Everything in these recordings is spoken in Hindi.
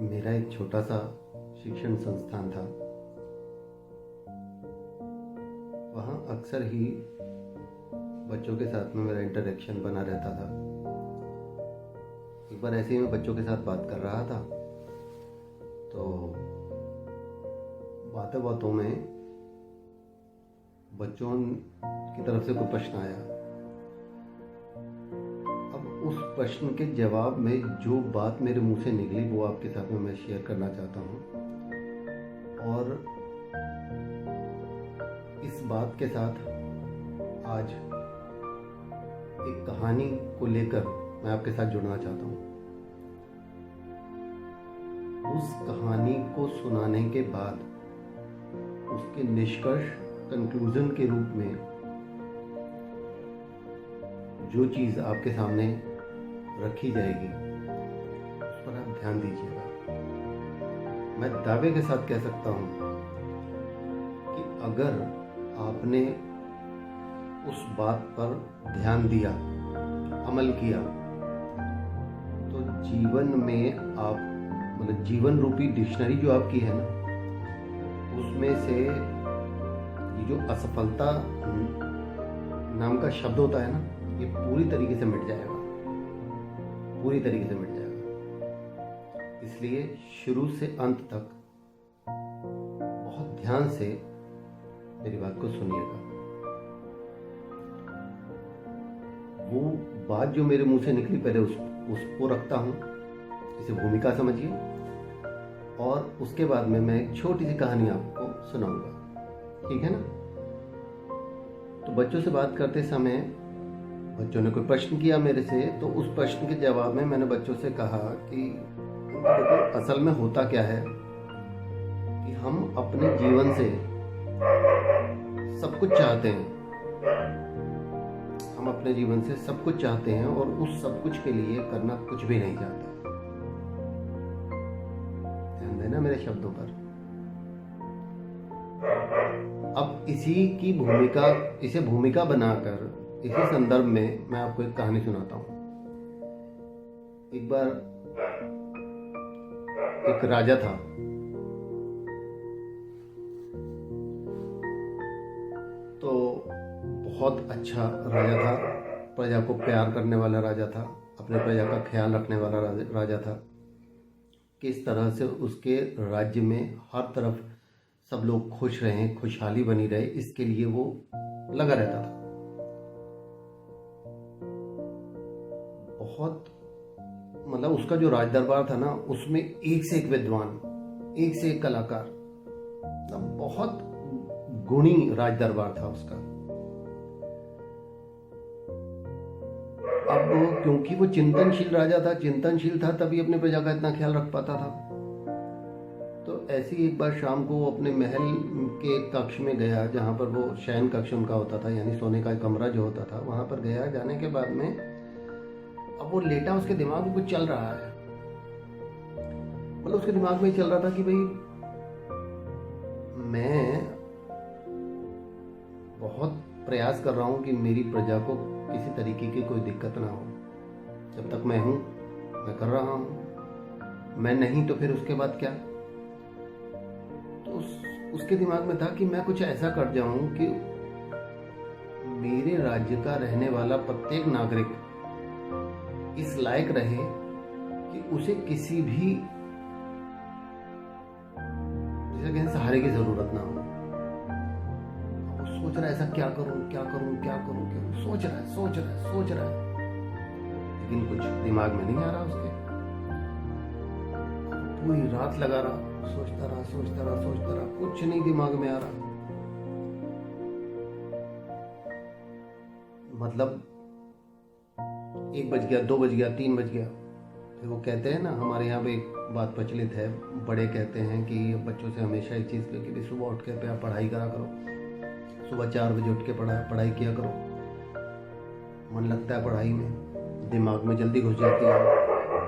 मेरा एक छोटा सा शिक्षण संस्थान था। वहाँ अक्सर ही बच्चों के साथ में मेरा इंटरेक्शन बना रहता था। एक बार ऐसे ही मैं बच्चों के साथ बात कर रहा था, तो बातों बातों में बच्चों की तरफ से कोई प्रश्न आया। अब उस प्रश्न के जवाब में जो बात मेरे मुंह से निकली वो आपके साथ में मैं शेयर करना चाहता हूँ। और इस बात के साथ आज एक कहानी को लेकर मैं आपके साथ जुड़ना चाहता हूँ। उस कहानी को सुनाने के बाद उसके निष्कर्ष कंक्लूजन के रूप में जो चीज़ आपके सामने रखी जाएगी उस पर आप ध्यान दीजिएगा। मैं दावे के साथ कह सकता हूँ कि अगर आपने उस बात पर ध्यान दिया, अमल किया, तो जीवन में आप जीवन रूपी डिक्शनरी जो आपकी है ना, उसमें से ये जो असफलता नाम का शब्द होता है ना, ये पूरी तरीके से मिट जाएगा, पूरी तरीके से मिट जाएगा। इसलिए शुरू से अंत तक बहुत ध्यान से मेरी बात को सुनिएगा। वो बात जो मेरे मुंह से निकली पहले उसको रखता हूँ, इसे भूमिका समझिए, और उसके बाद में मैं एक छोटी सी कहानी आपको सुनाऊंगा, ठीक है ना। तो बच्चों से बात करते समय बच्चों ने कोई प्रश्न किया मेरे से, तो उस प्रश्न के जवाब में मैंने बच्चों से कहा कि देखो, असल में होता क्या है कि हम अपने जीवन से सब कुछ चाहते हैं। हम अपने जीवन से सब कुछ चाहते हैं और उस सब कुछ के लिए करना कुछ भी नहीं चाहते। ध्यान देना मेरे शब्दों पर। अब इसे भूमिका बनाकर इसी संदर्भ में मैं आपको एक कहानी सुनाता हूँ। एक बार एक राजा था। तो बहुत अच्छा राजा था, प्रजा को प्यार करने वाला राजा था, अपने प्रजा का ख्याल रखने वाला राजा था। किस तरह से उसके राज्य में हर तरफ सब लोग खुश रहें, खुशहाली बनी रहे, इसके लिए वो लगा रहता था। बहुत उसका जो राज दरबार था ना, उसमें एक से एक विद्वान, एक से एक कलाकार, बहुत गुणी राज दरबार था उसका। अब क्योंकि वो चिंतनशील राजा था, चिंतनशील था, तभी अपने प्रजा का इतना ख्याल रख पाता था। तो ऐसी एक बार शाम को अपने महल के कक्ष में गया, जहाँ पर वो शयन कक्ष उनका होता था, यानी सोने का कमरा जो होता था, वहां पर गया। जाने के बाद में अब वो लेटा, उसके दिमाग में कुछ चल रहा है। उसके दिमाग में चल रहा था कि भाई मैं बहुत प्रयास कर रहा हूं कि मेरी प्रजा को किसी तरीके की कोई दिक्कत ना हो। जब तक मैं हूं मैं कर रहा हूं, मैं नहीं तो फिर उसके बाद क्या। तो उसके दिमाग में था कि मैं कुछ ऐसा कर जाऊं कि मेरे राज्य का रहने वाला प्रत्येक नागरिक इस लायक रहे कि उसे किसी भी सहारे की जरूरत ना हो। वो सोच रहा है ऐसा क्या करूं, सोच रहा है, लेकिन कुछ दिमाग में नहीं आ रहा उसके। पूरी रात लगा रहा, सोचता रहा, कुछ नहीं दिमाग में आ रहा। मतलब 1 बज गया, 2 बज गया, 3 बज गया। फिर वो कहते हैं ना, हमारे यहाँ पे एक बात प्रचलित है, बड़े कहते हैं कि बच्चों से हमेशा एक चीज़ कि सुबह उठ के पढ़ाई करा करो, सुबह 4 बजे उठ के पढ़ाई किया करो, मन लगता है पढ़ाई में, दिमाग में जल्दी घुस जाती है।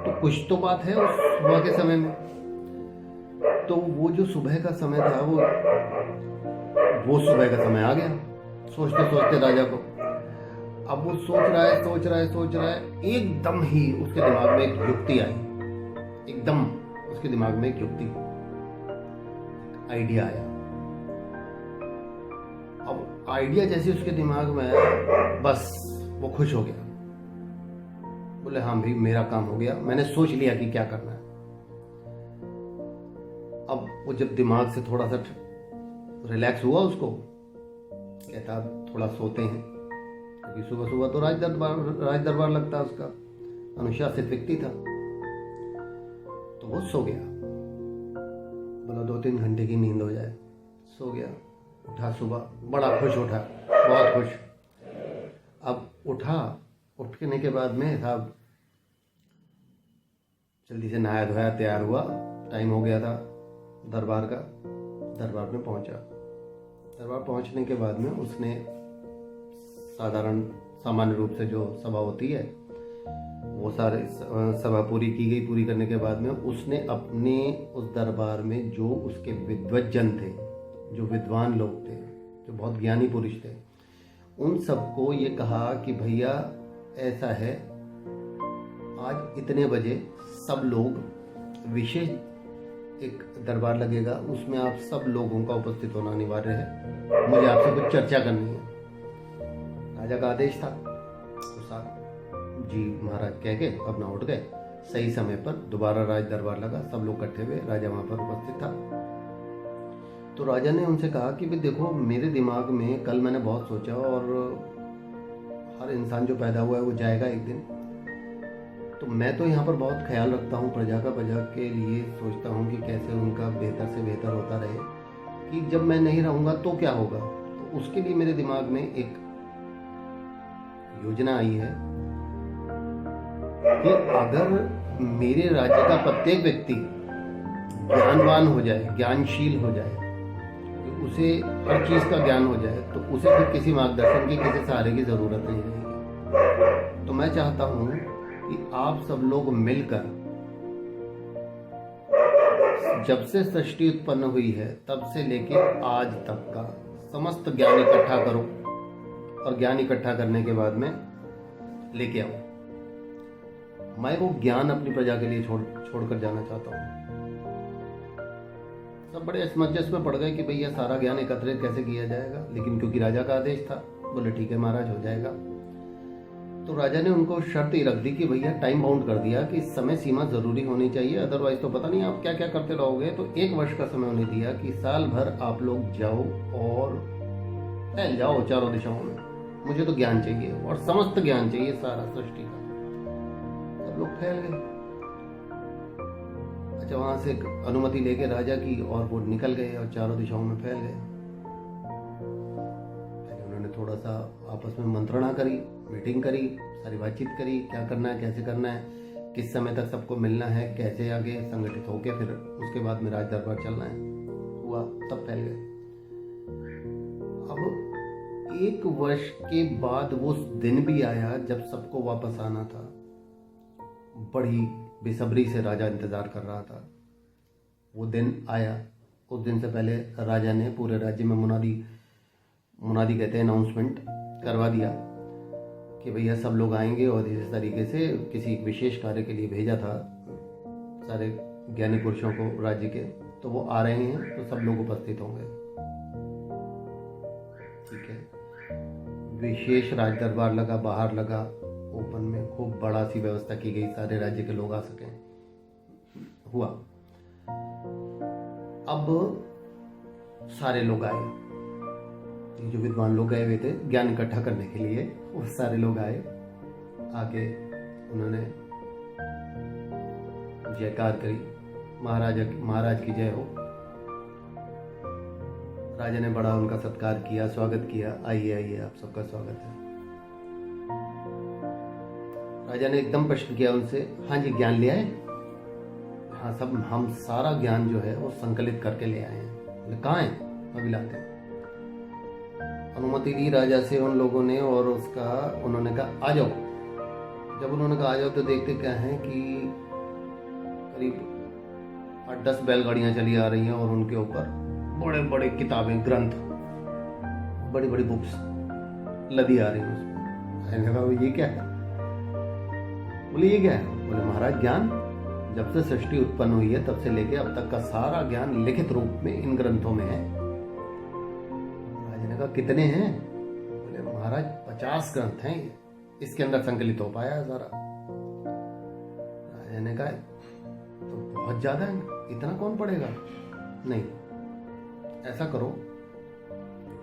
तो कुछ तो बात है उस सुबह के समय में। तो वो जो सुबह का समय था, वो सुबह का समय आ गया। सोचते सोचते राजा को, अब वो सोच रहा है, एकदम ही उसके दिमाग में एक युक्ति आई, एकदम उसके उसके दिमाग में एक युक्ति, आइडिया आया। अब आइडिया जैसे उसके दिमाग में आया, बस वो खुश हो गया। बोले हाँ भाई, मेरा काम हो गया, मैंने सोच लिया कि क्या करना है। अब वो जब दिमाग से थोड़ा सा रिलैक्स हुआ, उसको कहता थोड़ा सोते हैं, क्योंकि सुबह सुबह तो राज दरबार लगता है उसका, अनुशासित व्यक्ति था। तो वो सो गया, बोला 2-3 घंटे की नींद हो जाए। सो गया, उठा सुबह, बड़ा खुश उठा, बहुत खुश। अब उठने के बाद में साहब जल्दी से नहाया धोया, तैयार हुआ, टाइम हो गया था दरबार का। दरबार में पहुंचा। दरबार पहुंचने के बाद में उसने सामान्य रूप से जो सभा होती है वो सारे सभा पूरी की गई। पूरी करने के बाद में उसने अपने उस दरबार में जो उसके विद्वज्जन थे, जो विद्वान लोग थे, जो बहुत ज्ञानी पुरुष थे, उन सबको ये कहा कि भैया ऐसा है, आज इतने बजे सब लोग, विशेष एक दरबार लगेगा, उसमें आप सब लोगों का उपस्थित होना अनिवार्य है, मुझे आपसे कुछ चर्चा करनी है। राजा का आदेश था। जी महाराज कह के अपना उठ गए। सही समय पर दोबारा राज दरबार लगा, सब लोग इकट्ठे हुए, राजा वहां पर उपस्थित था। तो राजा ने उनसे कहा कि भाई देखो, मेरे दिमाग में कल मैंने बहुत सोचा, और हर इंसान जो पैदा हुआ है वो जाएगा एक दिन। तो मैं तो यहाँ पर बहुत ख्याल रखता हूँ प्रजा के लिए, सोचता हूँ कि कैसे उनका बेहतर से बेहतर होता रहे, कि जब मैं नहीं रहूँगा तो क्या होगा। तो उसके लिए मेरे दिमाग में एक योजना आई है कि अगर मेरे राज्य का प्रत्येक व्यक्ति ज्ञानवान हो जाए, ज्ञानशील हो जाए, तो उसे हर चीज का ज्ञान हो जाए, तो उसे फिर किसी मार्गदर्शन की, किसी सहारे की जरूरत नहीं रहेगी। तो मैं चाहता हूं कि आप सब लोग मिलकर, जब से सृष्टि उत्पन्न हुई है तब से लेके आज तक का समस्त ज्ञान इकट्ठा करो, और ज्ञान इकट्ठा करने के बाद में लेके आओ। मैं वो ज्ञान अपनी प्रजा के लिए छोड़कर जाना चाहता हूँ। सब बड़े असमंजस में पड़ गए कि भैया सारा ज्ञान एकत्रित कैसे किया जाएगा, लेकिन क्योंकि राजा का आदेश था, बोले ठीक है महाराज, हो जाएगा। तो राजा ने उनको शर्त ही रख दी कि भैया टाइम बाउंड कर दिया कि समय सीमा जरूरी होनी चाहिए, अदरवाइज तो पता नहीं आप क्या क्या करते रहोगे। तो 1 वर्ष का समय उन्हें दिया कि साल भर आप लोग जाओ और फैल जाओ चारों दिशाओं में, मुझे तो ज्ञान चाहिए, और समस्त ज्ञान चाहिए सारा सृष्टि का। सब लोग फैल गए। अच्छा, वहां से अनुमति लेके राजा की, और वो निकल गए और चारों दिशाओं में फैल गए। उन्होंने थोड़ा सा आपस में मंत्रणा करी, मीटिंग करी, सारी बातचीत करी, क्या करना है, कैसे करना है, किस समय तक सबको मिलना है, कैसे आगे संगठित होके फिर उसके बाद में राज दरबार चलना है। हुआ, तब फैल गए। अब 1 वर्ष के बाद वो दिन भी आया जब सबको वापस आना था। बड़ी बेसब्री से राजा इंतजार कर रहा था। वो दिन आया। उस दिन से पहले राजा ने पूरे राज्य में मुनादी कहते हैं, अनाउंसमेंट करवा दिया कि भैया सब लोग आएंगे, और इस तरीके से किसी विशेष कार्य के लिए भेजा था सारे ज्ञानी पुरुषों को राज्य के, तो वो आ रहे हैं, तो सब लोग उपस्थित होंगे। ठीक है। विशेष राज दरबार लगा, बाहर लगा, ओपन में खूब बड़ा सी व्यवस्था की गई, सारे राज्य के लोग आ सकें। हुआ। अब सारे लोग आए, जो विद्वान लोग गए हुए थे ज्ञान इकट्ठा करने के लिए, वो सारे लोग आए। आके उन्होंने जयकार करी, महाराज की जय हो। राजा ने बड़ा उनका सत्कार किया, स्वागत किया, आइए आइए, आप सबका स्वागत है। राजा ने एकदम प्रश्न किया उनसे, हाँ जी, ज्ञान ले आए? हाँ, सब हम सारा ज्ञान जो है वो संकलित करके ले आए हैं। कहाँ है? अभी लाते हैं। अनुमति दी राजा से उन लोगों ने, और उन्होंने कहा आ जाओ। जब उन्होंने कहा आ जाओ, तो देखते क्या है कि करीब 8-10 बैलगाड़ियां चली आ रही हैं, और उनके ऊपर बड़े बड़े किताबें, ग्रंथ, बड़ी बड़ी बुक्स लदी आ रही हैं उसमें। मैंने कहा ये क्या है? बोले ये क्या है? बोले महाराज ज्ञान जब से सृष्टि उत्पन्न हुई है तब से लेके अब तक का सारा ज्ञान लिखित रूप में इन ग्रंथों में है। राजा ने कहा कितने हैं? बोले महाराज 50 ग्रंथ हैं, इसके अंदर संकलित हो पाया है सारा। राजा ने कहा तो बहुत ज्यादा है, इतना कौन पढ़ेगा? नहीं, ऐसा करो,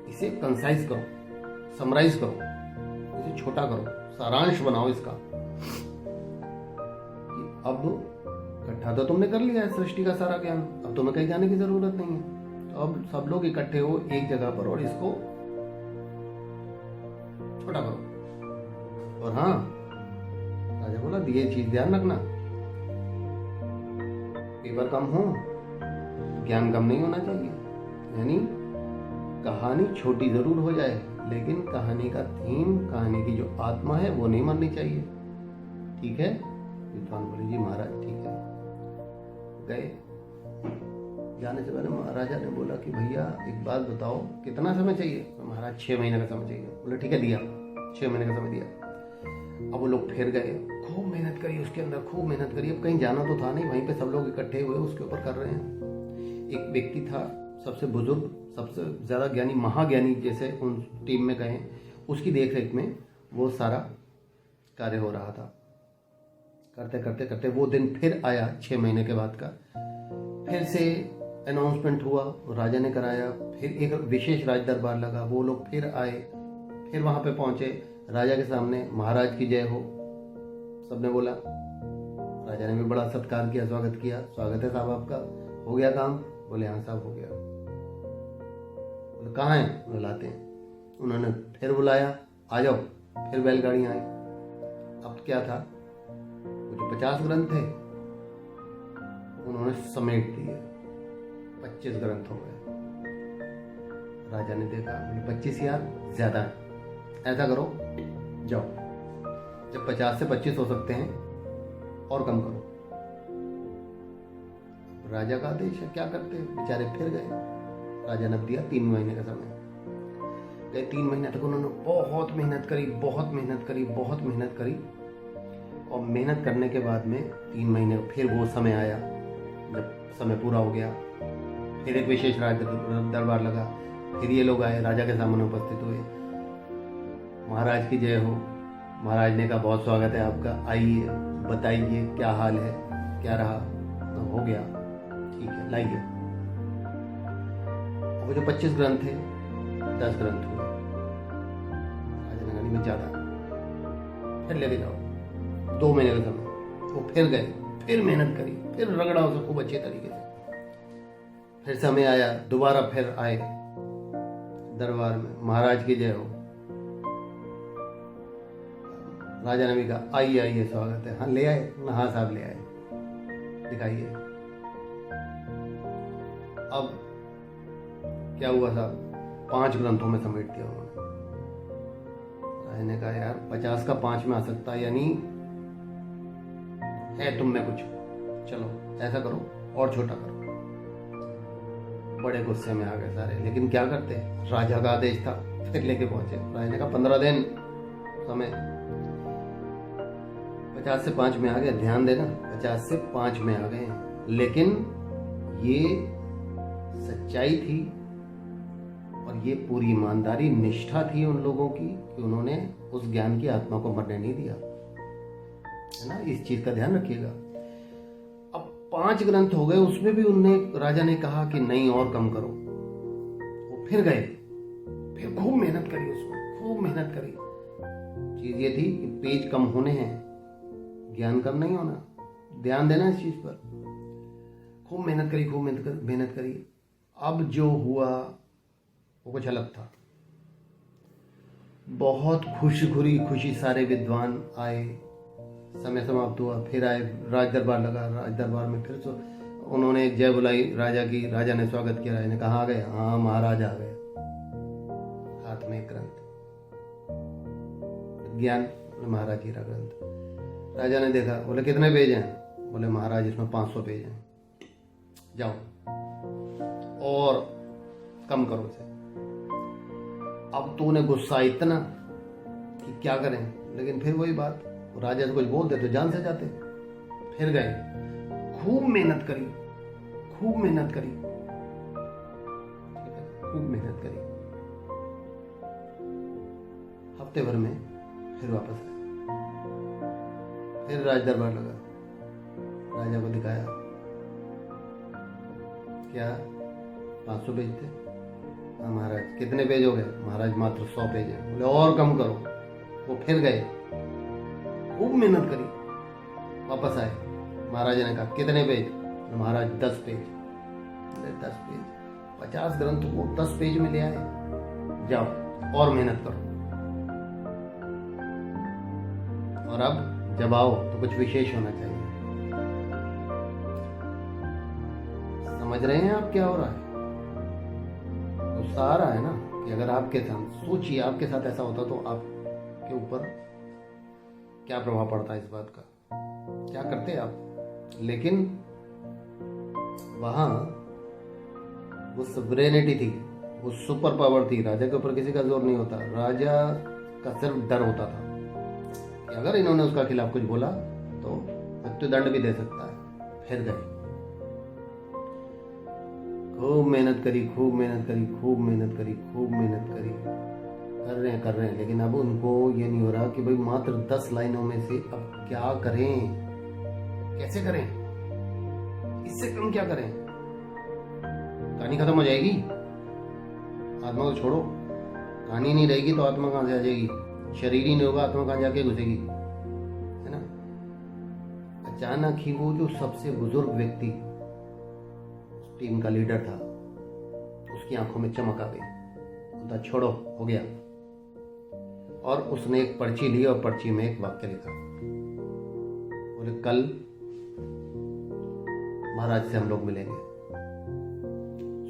इसे कंसाइज करो, समराइज करो, इसे छोटा करो, सारांश बनाओ इसका। अब इकट्ठा तो तुमने कर लिया है सृष्टि का सारा ज्ञान, अब तुम्हें कहीं जाने की जरूरत नहीं है। तो अब सब लोग इकट्ठे हो एक जगह पर और इसको छोटा करो। और हाँ, राजा बोला ये चीज ध्यान रखना, पेपर कम हो, ज्ञान कम नहीं होना चाहिए। यानी कहानी छोटी जरूर हो जाए, लेकिन कहानी का थीम, कहानी की जो आत्मा है वो नहीं मरनी चाहिए। ठीक है? विद्वान बोले जी महाराज ठीक है। गए, जाने से पहले महाराजा ने बोला कि भैया एक बात बताओ, कितना समय चाहिए? तो महाराज 6 महीने का समय चाहिए। बोले ठीक है, दिया, 6 महीने का समय दिया। अब वो लोग फिर गए, खूब मेहनत करी उसके अंदर, खूब मेहनत करी। अब कहीं जाना तो था नहीं, वहीं पे सब लोग इकट्ठे हुए उसके ऊपर कर रहे हैं। एक व्यक्ति था सबसे बुजुर्ग, सबसे ज्यादा ज्ञानी, महाज्ञानी जैसे उन टीम में कहें, उसकी देख रेख में वो सारा कार्य हो रहा था। करते करते करते वो दिन फिर आया 6 महीने के बाद का। फिर से अनाउंसमेंट हुआ, राजा ने कराया, फिर एक विशेष राज दरबार लगा, वो लोग फिर आए, फिर वहां पे पहुंचे राजा के सामने, महाराज की जय हो, सबने बोला। राजा ने भी बड़ा सत्कार किया, स्वागत किया, स्वागत है साहब आपका, हो गया काम? बोले हाँ साहब हो गया। बोले कहाँ हैं? बोले लाते हैं। उन्होंने फिर बुलाया, आ जाओ, फिर बैलगाड़ी आई। अब क्या था, वो जो 50 ग्रंथ थे उन्होंने समेट दिए, 25 ग्रंथ हो गए। राजा ने देखा, 25 यार ज्यादा है, ऐसा करो जाओ, जब 50 से 25 हो सकते हैं और कम करो। राजा का आदेश है, क्या करते? बेचारे फिर गए। राजा ने दिया 3 महीने का समय। गए 3 महीने तक उन्होंने बहुत मेहनत करी, बहुत मेहनत करी, बहुत मेहनत करी। और मेहनत करने के बाद में 3 महीने फिर वो समय आया, जब समय पूरा हो गया, फिर एक विशेष राज दरबार लगा, फिर ये लोग आए, राजा के सामने उपस्थित हुए। महाराज की जय हो। महाराज ने कहा बहुत स्वागत है आपका, आइए बताइए क्या हाल है, क्या रहा? तो हो गया, ठीक है लाइए। वो जो 25 ग्रंथ थे 10 ग्रंथ हुए। राजा ने कहा में ज्यादा, फिर लेके जाओ, 2 महीने का समय। वो फिर गए, फिर मेहनत करी, फिर रगड़ा उसे खूब अच्छे तरीके से। फिर समय आया, दोबारा फिर आए दरबार में, महाराज की जय हो। राजा ने भी कहा आइए आइए स्वागत है। हाँ ले आए, हाँ साहब ले आए, दिखाइए। अब क्या हुआ साहब, 5 ग्रंथों में समेट दिया उन्होंने। राजा ने कहा यार 50 का 5 में आ सकता है, यानी है तुम में कुछ, चलो ऐसा करो और छोटा करो। बड़े गुस्से में आ गए सारे, लेकिन क्या करते, राजा का आदेश था, फिर लेके पहुंचे। राजा ने कहा 15 दिन समय। 50 से 5 में आ गए, ध्यान देना, 50 से 5 में आ गए। लेकिन ये सच्चाई थी और ये पूरी ईमानदारी, निष्ठा थी उन लोगों की कि उन्होंने उस ज्ञान की आत्मा को मरने नहीं दिया, है ना। इस चीज का ध्यान रखिएगा। अब 5 ग्रंथ हो गए, उसमें भी उनने, राजा ने कहा कि नहीं और कम करो। वो फिर गए, फिर खूब मेहनत करी, उसमें खूब मेहनत करी। चीज ये थी कि पेज कम होने हैं, ज्ञान कम नहीं होना, ध्यान देना इस चीज पर। खूब मेहनत करी, खूब मेहनत करी। अब जो हुआ वो कुछ अलग था। बहुत खुशी सारे विद्वान आए, समय समाप्त हुआ, फिर आए, राज दरबार लगा। राज दरबार में फिर तो उन्होंने जय बुलाई राजा की, राजा ने स्वागत किया। राजा ने कहा आ गए? हाँ महाराज आ गए। हाथ में एक ग्रंथ, ज्ञान महाराज जी का ग्रंथ। राजा ने देखा, बोले कितने पेज हैं? बोले महाराज इसमें 500 पेज हैं, जाओ और कम करो इसे। अब तो उन्हें गुस्सा इतना कि क्या करें, लेकिन फिर वही बात, राजा से कुछ बोलते तो जान से जाते। फिर गए, खूब मेहनत करी, खूब मेहनत करी, खूब मेहनत करी। हफ्ते भर में फिर वापस आए, फिर राज दरबार लगा, राजा को दिखाया, क्या 500 पेज थे? हाँ महाराज। कितने पेज हो गए? महाराज मात्र 100 पेज है। बोले और कम करो। वो फिर गए, खूब मेहनत करी, वापस आए। महाराजा ने कहा कितने पेज? महाराज 10 पेज। बोले 10 पेज? 50 ग्रंथ को 10 पेज में ले आए, जाओ और मेहनत करो। और अब जब आओ तो कुछ विशेष होना चाहिए। समझ रहे हैं आप क्या हो रहा है? गुस्सा आ रहा है ना कि अगर आपके साथ, सोचिए आपके साथ ऐसा होता तो आपके ऊपर क्या प्रभाव पड़ता है इस बात का, क्या करते आप? लेकिन वहां वो सुवरेनिटी थी, वो सुपर पावर थी। राजा के ऊपर किसी का जोर नहीं होता, राजा का सिर्फ डर होता था कि अगर इन्होंने उसका खिलाफ कुछ बोला तो मृत्युदंड भी दे सकता है। फिर गए, खूब मेहनत करी, खूब मेहनत करी, खूब मेहनत करी, खूब मेहनत करी, कर रहे हैं। लेकिन अब उनको ये नहीं हो रहा कि भाई मात्र 10 लाइनों में से अब क्या करें, कैसे करें, इससे कम क्या करें? कहानी खत्म हो जाएगी, आत्मा को छोड़ो। कहानी नहीं रहेगी तो आत्मा कहां से आ जाएगी? शरीर ही नहीं होगा, आत्मा कहां जाके घुसेगी, है ना? अचानक ही वो जो सबसे बुजुर्ग व्यक्ति, टीम का लीडर था, उसकी आंखों में चमक आ गई। बोलता छोड़ो, हो गया। और उसने एक पर्ची ली और पर्ची में एक वाक्य लिखा। बोले कल महाराज से हम लोग मिलेंगे।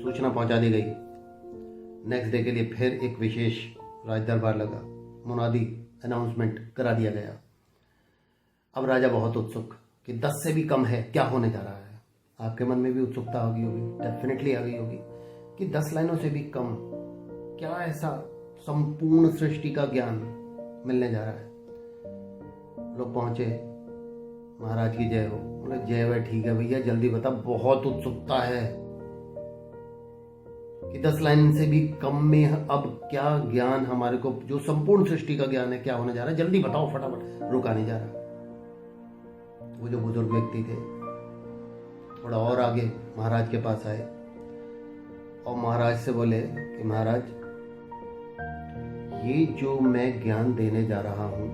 सूचना पहुंचा दी गई। नेक्स्ट डे के लिए फिर एक विशेष राज दरबार लगा, मुनादी अनाउंसमेंट करा दिया गया। अब राजा बहुत उत्सुक कि 10 से भी कम है, क्या होने जा रहा है? आपके मन में भी उत्सुकता आ गई होगी, डेफिनेटली आ गई होगी कि 10 लाइनों से भी कम क्या ऐसा संपूर्ण सृष्टि का ज्ञान मिलने जा रहा है। लोग पहुंचे, महाराज की जय हो। बोले जय वह ठीक है भैया, जल्दी बता, बहुत उत्सुकता है कि 10 लाइन से भी कम में अब क्या ज्ञान हमारे को, जो संपूर्ण सृष्टि का ज्ञान है, क्या होने जा रहा है, जल्दी बताओ फटाफट। रुका नहीं जा रहा। वो जो बुजुर्ग व्यक्ति थे थोड़ा और आगे महाराज के पास आए और महाराज से बोले कि महाराज, ये जो मैं ज्ञान देने जा रहा हूं।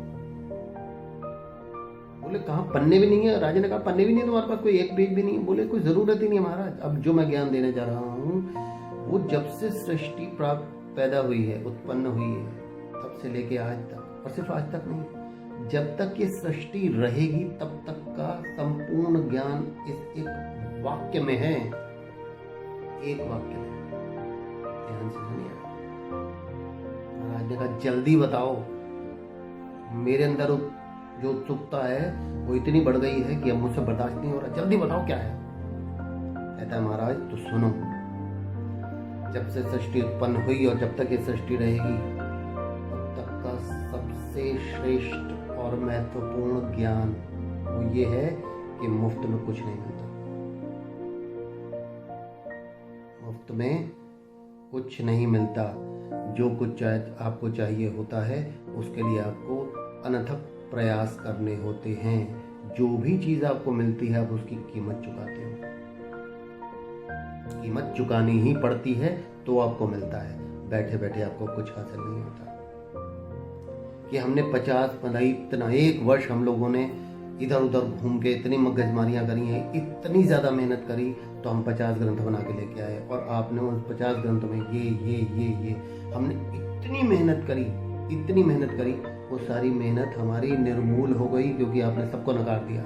बोले कहां, पन्ने भी नहीं है? राजा ने कहा पन्ने भी नहीं है तुम्हारे पास, कोई एक पेज भी नहीं है? बोले कोई जरूरत ही नहीं है महाराज। अब जो मैं ज्ञान देने जा रहा हूं वो जब से सृष्टि पैदा हुई है, उत्पन्न हुई है, तब से लेके आज तक, और सिर्फ आज तक नहीं, जब तक ये सृष्टि रहेगी तब तक का संपूर्ण ज्ञान इस एक वाक्य में है। एक वाक्य में, ध्यान से सुनिए। महाराज ने कहा जल्दी बताओ, मेरे अंदर जो उत्सुकता है वो इतनी बढ़ गई है कि अब मुझसे बर्दाश्त नहीं हो रहा, जल्दी बताओ क्या है। कहता है महाराज तो सुनो, जब से सृष्टि उत्पन्न हुई और जब तक ये सृष्टि रहेगी तब तक का सबसे श्रेष्ठ और महत्वपूर्ण ज्ञान वो ये है कि मुफ्त में कुछ नहीं मिलता। मुफ्त में कुछ नहीं मिलता। जो कुछ आपको चाहिए होता है उसके लिए आपको अनथक प्रयास करने होते हैं। जो भी चीज आपको मिलती है आप उसकी कीमत चुकाते हो। कीमत चुकानी ही पड़ती है तो आपको मिलता है। बैठे बैठे आपको कुछ हासिल नहीं होता। कि हमने 50 इतना 1 वर्ष हम लोगों ने इधर उधर घूम के इतनी मगजमारियां करी हैं, इतनी ज्यादा मेहनत करी, तो हम 50 ग्रंथ बना के लेके आए। और आपने उन 50 ग्रंथ में ये हमने इतनी मेहनत करी, वो सारी मेहनत हमारी निर्मूल हो गई क्योंकि आपने सबको नकार दिया।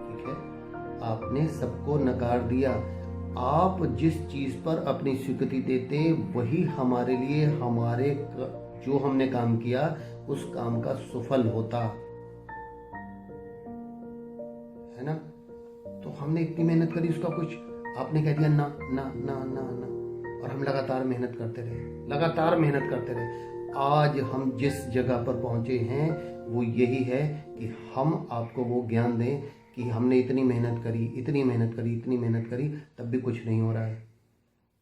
ठीक है, आपने सबको नकार दिया। आप जिस चीज पर अपनी स्वीकृति देते वही हमारे लिए, हमारे जो हमने काम किया उस काम का सुफल होता है ना। तो हमने इतनी मेहनत करी, उसका कुछ आपने कह दिया ना ना ना ना ना, और हम लगातार मेहनत करते रहे। आज हम जिस जगह पर पहुंचे हैं वो यही है कि हम आपको वो ज्ञान दें कि हमने इतनी मेहनत करी, इतनी मेहनत करी, इतनी मेहनत करी, तब भी कुछ नहीं हो रहा है।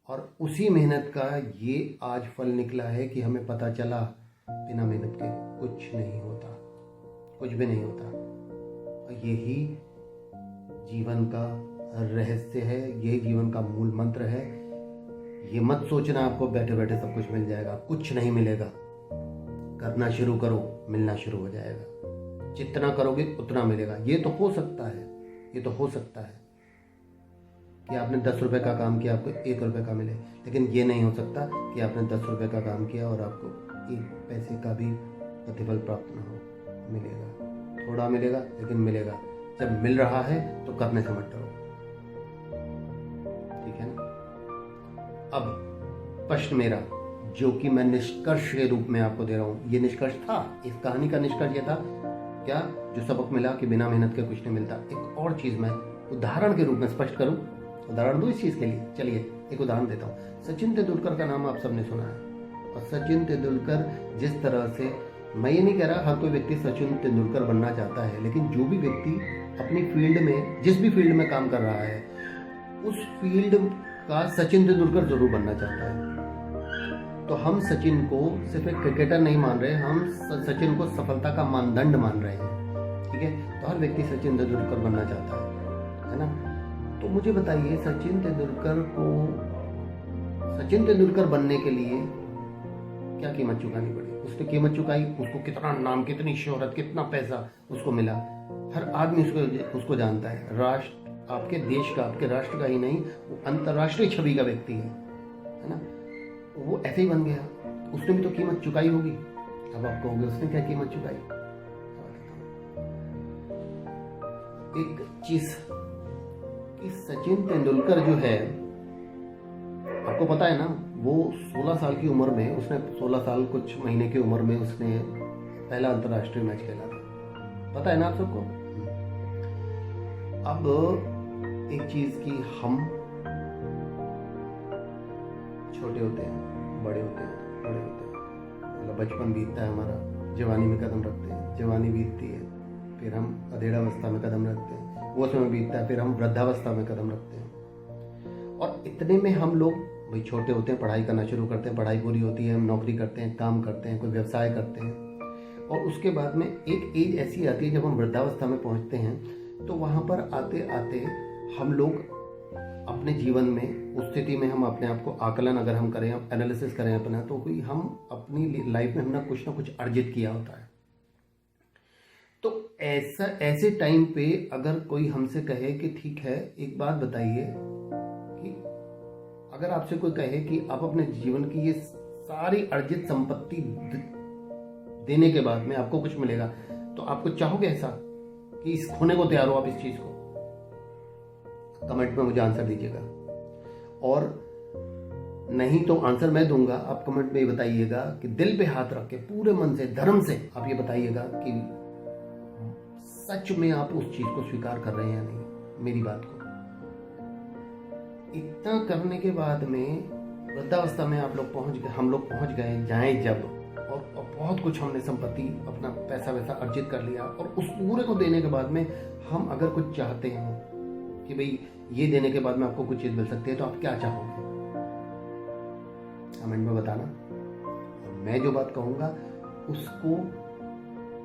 और उसी मेहनत का ये आज फल निकला है कि हमें पता चला बिना मेहनत के कुछ नहीं होता, कुछ भी नहीं होता। और यही जीवन का रहस्य है, यही जीवन का मूल मंत्र है। ये मत सोचना आपको बैठे बैठे सब कुछ मिल जाएगा, कुछ नहीं मिलेगा। करना शुरू करो, मिलना शुरू हो जाएगा। जितना करोगे उतना मिलेगा। ये तो हो सकता है, ये तो हो सकता है कि आपने 10 रुपए का काम किया, आपको 1 रुपए का मिले, लेकिन ये नहीं हो सकता कि आपने 10 रुपए का काम किया और आपको 1 पैसे का भी प्रतिफल प्राप्त ना हो। मिलेगा, थोड़ा मिलेगा, लेकिन मिलेगा। जब मिल रहा है तो करने से मत डरो, ठीक है ना। अब प्रश्न मेरा, जो कि मैं निष्कर्ष के रूप में आपको दे रहा हूं, ये निष्कर्ष था, इस कहानी का निष्कर्ष ये था क्या, जो सबक मिला कि बिना मेहनत के कुछ नहीं मिलता। एक और चीज मैं उदाहरण के रूप में स्पष्ट करूं, उदाहरण दूं इस चीज के लिए। चलिए एक उदाहरण देता हूं। सचिन तेंदुलकर का नाम आप सबने सुना है, और सचिन तेंदुलकर जिस तरह से, मैं ये नहीं कह रहा हर कोई व्यक्ति सचिन तेंदुलकर बनना चाहता है, लेकिन जो भी व्यक्ति अपनी फील्ड में, जिस भी फील्ड में काम कर रहा है, उस फील्ड का सचिन तेंदुलकर जरूर बनना चाहता है। तो हम सचिन को सिर्फ एक क्रिकेटर नहीं मान रहे, हम सचिन को सफलता का मानदंड मान रहे हैं, ठीक है। तो हर व्यक्ति सचिन तेंदुलकर बनना चाहता है ना। तो मुझे बताइए, सचिन तेंदुलकर को सचिन तेंदुलकर बनने के लिए क्या कीमत चुकानी पड़ी? उसने कीमत चुकाई, उसको कितना नाम, कितनी शोहरत, कितना पैसा उसको मिला। हर आदमी उसको जानता है। राष्ट्र, आपके देश का, आपके राष्ट्र का ही नहीं, वो अंतर्राष्ट्रीय छवि का व्यक्ति है ना। वो ऐसे ही बन गया, उसने भी तो कीमत चुकाई होगी। अब आप कहोगे उसने क्या कीमत चुकाई? एक चीज कि सचिन तेंदुलकर जो है, आपको पता है ना, वो 16 साल की उम्र में, उसने 16 साल कुछ महीने की उम्र में उसने पहला अंतर्राष्ट्रीय मैच खेला था, पता है ना आप सबको। अब एक चीज की, हम छोटे होते हैं, बड़े होते हैं, बड़े होते हैं, मतलब बचपन बीतता है हमारा, जवानी में कदम रखते हैं, जवानी बीतती है, फिर हम अधेड़ावस्था में कदम रखते हैं, वो समय बीतता है, फिर हम वृद्धावस्था में कदम रखते हैं। और इतने में हम लोग भाई छोटे होते हैं, पढ़ाई करना शुरू करते हैं, पढ़ाई पूरी होती है, हम नौकरी करते हैं, काम करते हैं, कोई व्यवसाय करते हैं, और उसके बाद में एक एज ऐसी आती है जब हम वृद्धावस्था में पहुंचते हैं। तो वहाँ पर आते आते हम लोग अपने जीवन में, उस स्थिति में हम अपने आप को आकलन अगर हम करें, एनालिसिस करें अपना, तो कोई हम अपनी लाइफ में हमने कुछ ना कुछ अर्जित किया होता है। तो ऐसे टाइम पे अगर कोई हमसे कहे कि ठीक है, एक बात बताइए कि अगर आपसे कोई कहे कि आप अपने जीवन की ये सारी अर्जित संपत्ति देने के बाद में आपको कुछ मिलेगा, तो आपको चाहोगे ऐसा कि इस खोने को तैयार हो आप इस चीज को? कमेंट में मुझे आंसर दीजिएगा, और नहीं तो आंसर मैं दूंगा, आप कमेंट में ये बताइएगा कि दिल पे हाथ रख के, पूरे मन से, धर्म से आप ये बताइएगा कि सच में आप उस चीज को स्वीकार कर रहे हैं या नहीं, मेरी बात को। इतना करने के बाद में वृद्धावस्था में आप लोग पहुंच गए, हम लोग पहुंच गए, जाएं जब, और बहुत कुछ हमने संपत्ति, अपना पैसा वैसा अर्जित कर लिया, और उस पूरे को देने के बाद में हम अगर कुछ चाहते हो कि भाई ये देने के बाद में आपको कुछ चीज मिल सकती है, तो आप क्या चाहोगे? कमेंट में बताना। और मैं जो बात कहूंगा उसको,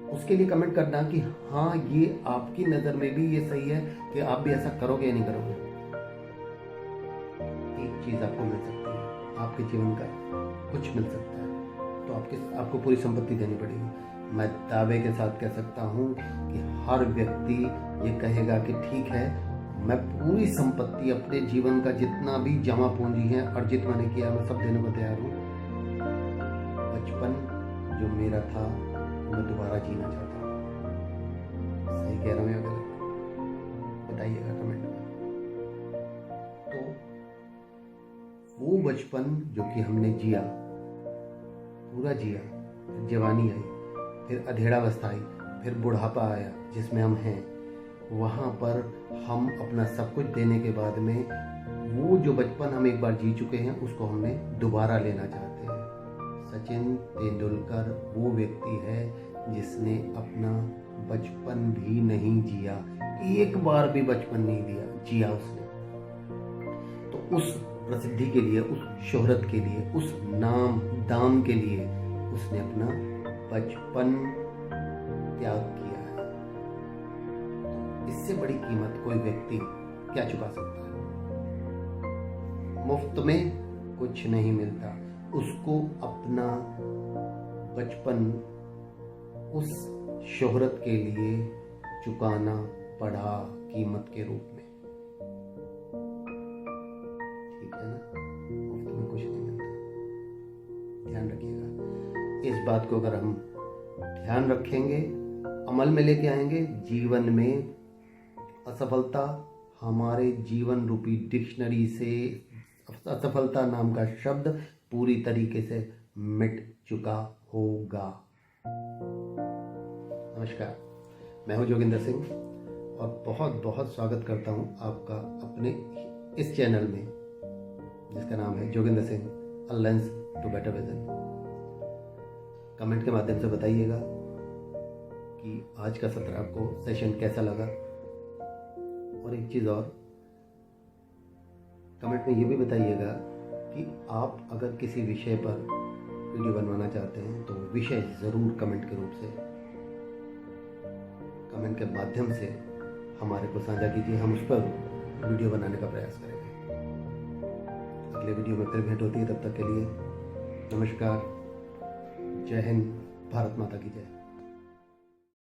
उसके लिए कमेंट करना कि हाँ, ये आपकी नजर में भी ये सही है कि आप भी ऐसा करोगे या नहीं करोगे। एक चीज आपको मिल सकती है, आपके जीवन का कुछ मिल सकता है, तो आपको पूरी संपत्ति देनी पड़ेगी। मैं दावे के साथ कह सकता हूँ कि हर व्यक्ति ये कहेगा कि ठीक है, मैं पूरी संपत्ति, अपने जीवन का जितना भी जमा पूंजी है, अर्जित मैंने किया, मैं सब देने को तैयार हूँ। बचपन जो मेरा था मैं दोबारा जीना चाहता हूँ। सही कह रहा हूँ या गलत? बताइएगा कमेंट में। तो वो बचपन जो कि हमने जिया, पूरा जिया, फिर जवानी आई, फिर अधेड़ावस्था आई, फिर बुढ़ापा आया जिसमें हम हैं, वहाँ पर हम अपना सब कुछ देने के बाद में वो जो बचपन हम एक बार जी चुके हैं उसको हमने दोबारा लेना चाहते हैं। सचिन तेंदुलकर वो व्यक्ति है जिसने अपना बचपन भी नहीं जिया, एक बार भी बचपन नहीं जिया उसने। तो उस प्रसिद्धि के लिए, उस शोहरत के लिए, उस नाम दाम के लिए उसने अपना बचपन त्याग किया है। इससे बड़ी कीमत कोई व्यक्ति क्या चुका सकता है? मुफ्त में कुछ नहीं मिलता। उसको अपना बचपन उस शोहरत के लिए चुकाना पड़ा कीमत के रूप में। ठीक है ना? मुफ्त में कुछ नहीं मिलता। ध्यान रखिएगा इस बात को। अगर हम ध्यान रखेंगे, अमल में लेके आएंगे, जीवन में असफलता हमारे जीवन रूपी डिक्शनरी से असफलता नाम का शब्द पूरी तरीके से मिट चुका होगा। नमस्कार, मैं हूं जोगिंदर सिंह और बहुत बहुत स्वागत करता हूं आपका अपने इस चैनल में, जिसका नाम है Joginder Singh a lens to better vision. Comment के माध्यम से बताइएगा कि आज का सत्र आपको सेशन कैसा लगा। और एक चीज़ और, कमेंट में ये भी बताइएगा कि आप अगर किसी विषय पर वीडियो बनवाना चाहते हैं तो विषय ज़रूर कमेंट के रूप से, कमेंट के माध्यम से हमारे को साझा कीजिए। हम उस पर वीडियो बनाने का प्रयास करेंगे। अगले वीडियो में फिर भेंट होती है। तब तक के लिए नमस्कार, जय हिंद, भारत माता की जय।